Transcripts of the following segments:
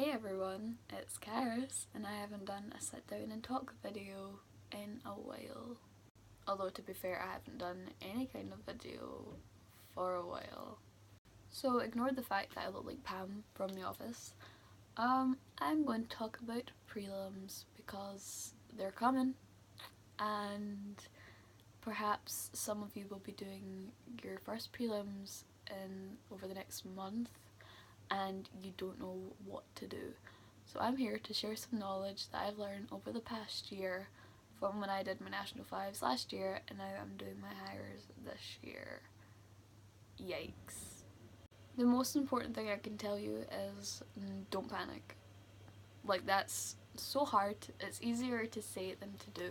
Hey everyone, it's Charis, and I haven't done a sit down and talk video in a while. Although to be fair, I haven't done any kind of video for a while. So ignore the fact that I look like Pam from The Office. I'm going to talk about prelims because they're coming, and perhaps some of you will be doing your first prelims over the next month and you don't know what to do. So I'm here to share some knowledge that I've learned over the past year from when I did my National 5s last year and now I'm doing my hires this year. Yikes. The most important thing I can tell you is don't panic. Like, that's so hard. It's easier to say than to do,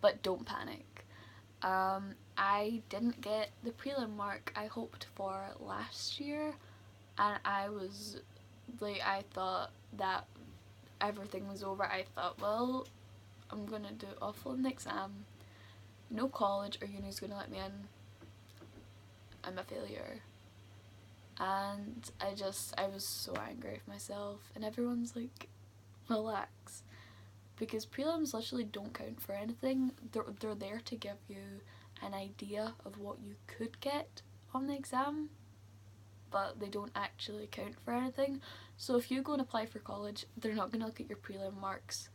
but don't panic. I didn't get the prelim mark I hoped for last year, and I thought that everything was over. I thought, well, I'm gonna do awful in the exam, no college or uni's gonna let me in, I'm a failure. And I was so angry with myself, and everyone's like, relax, because prelims literally don't count for anything. They're there to give you an idea of what you could get on the exam, but they don't actually count for anything. So if you go and apply for college, they're not going to look at your prelim marks.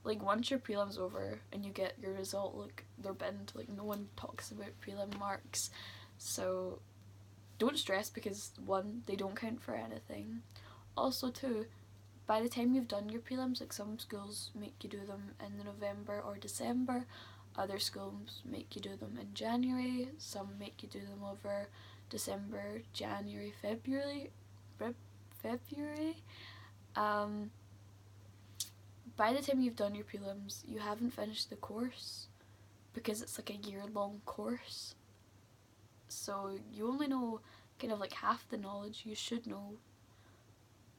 Like, once your prelim's over and you get your result, like, they're binned. Like, no one talks about prelim marks. So don't stress, because one, they don't count for anything. Also two, by the time you've done your prelims, like, some schools make you do them in November or December, other schools make you do them in January, some make you do them over December, January, February. By the time you've done your prelims, you haven't finished the course, because it's like a year-long course. So you only know kind of like half the knowledge you should know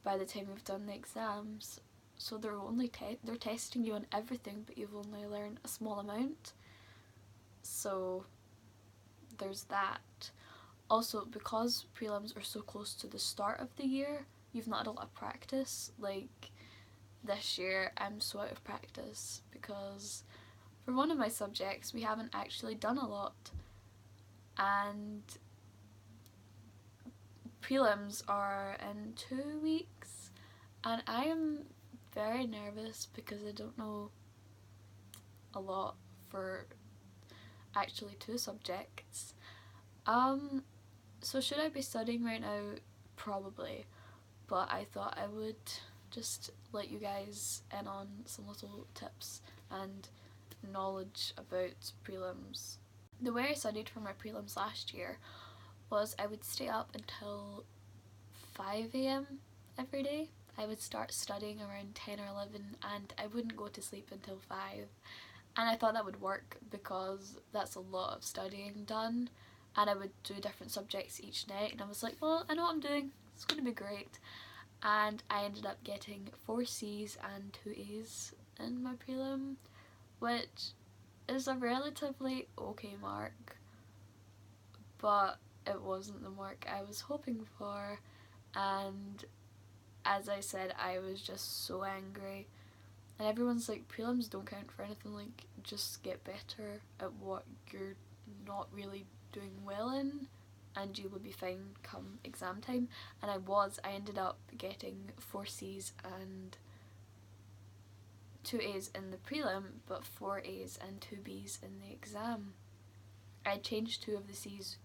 by the time you've done the exams. So they're testing you on everything, but you've only learned a small amount. So there's that. Also, because prelims are so close to the start of the year, you've not had a lot of practice. Like, this year I'm so out of practice because for one of my subjects we haven't actually done a lot, and prelims are in 2 weeks and I am very nervous because I don't know a lot for actually 2 subjects. So should I be studying right now? Probably, but I thought I would just let you guys in on some little tips and knowledge about prelims. The way I studied for my prelims last year was I would stay up until 5 AM every day. I would start studying around 10 or 11 and I wouldn't go to sleep until 5. And I thought that would work because that's a lot of studying done, and I would do different subjects each night, and I was like, well, I know what I'm doing, it's going to be great. And I ended up getting 4 C's and 2 A's in my prelim, which is a relatively okay mark, but it wasn't the mark I was hoping for. And as I said, I was just so angry. And everyone's like, prelims don't count for anything, like, just get better at what you're not really doing well in and you will be fine come exam time. And I ended up getting 4 C's and 2 A's in the prelim, but 4 A's and 2 B's in the exam. I changed 2 of the C's,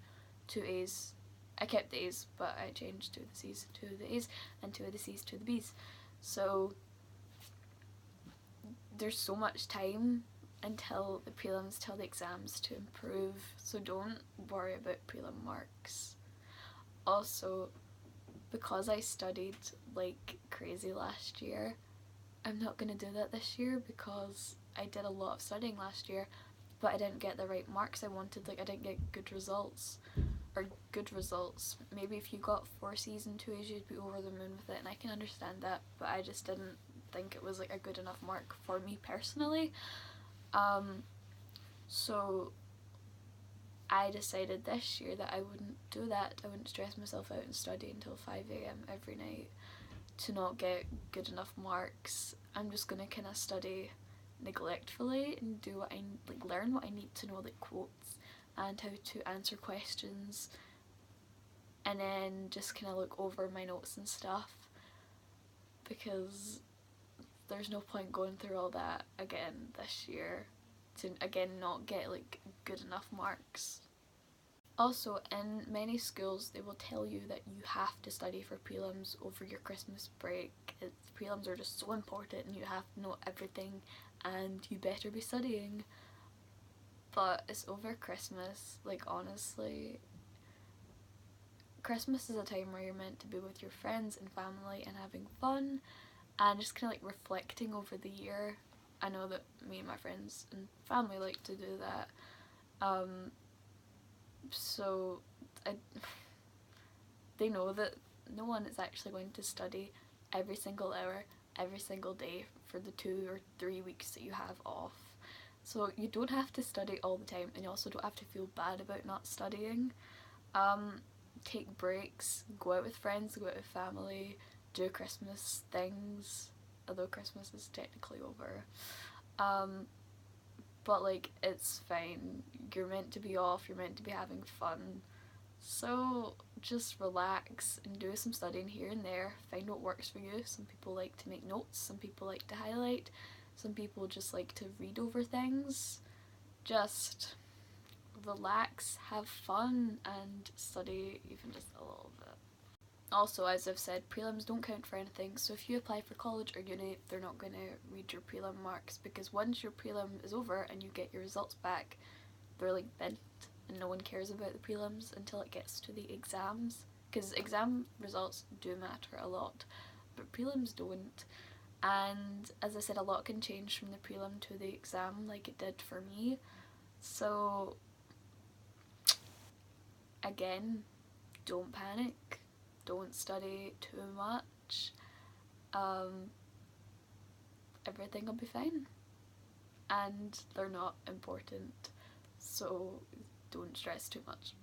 2 A's. I kept the A's, but I changed 2 of the C's to the A's and 2 of the C's to the B's. So there's so much time until the prelims, till the exams to improve, so don't worry about prelim marks. Also, because I studied like crazy last year, I'm not going to do that this year because I did a lot of studying last year, but I didn't get the right marks I wanted. Like, I didn't get good results. Maybe if you got 4 C's and 2 A's you'd be over the moon with it, and I can understand that, but I just didn't think it was like a good enough mark for me personally. So I decided this year that I wouldn't do that. I wouldn't stress myself out and study until 5 AM every night to not get good enough marks, I'm just gonna kind of study neglectfully and do what I like, learn what I need to know, like quotes and how to answer questions, and then just kind of look over my notes and stuff, because there's no point going through all that again this year to again not get like good enough marks. Also, in many schools they will tell you that you have to study for prelims over your Christmas break. Prelims are just so important and you have to know everything and you better be studying. But it's over Christmas, like honestly. Christmas is a time where you're meant to be with your friends and family and having fun and just kind of like reflecting over the year. I know that me and my friends and family like to do that. So they know that no one is actually going to study every single hour, every single day for the 2 or 3 weeks that you have off. So you don't have to study all the time, and you also don't have to feel bad about not studying. Take breaks, go out with friends, go out with family, do Christmas things, although Christmas is technically over. But like, it's fine. You're meant to be off, you're meant to be having fun. So just relax and do some studying here and there. Find what works for you. Some people like to make notes, some people like to highlight, some people just like to read over things. Just relax, have fun, and study even just a little bit. Also, as I've said, prelims don't count for anything, so if you apply for college or uni, they're not going to read your prelim marks, because once your prelim is over and you get your results back, they're like bent, and no one cares about the prelims until it gets to the exams, because exam results do matter a lot, but prelims don't. And as I said, a lot can change from the prelim to the exam, like it did for me. So again, don't panic, don't study too much, everything will be fine, and they're not important, so don't stress too much.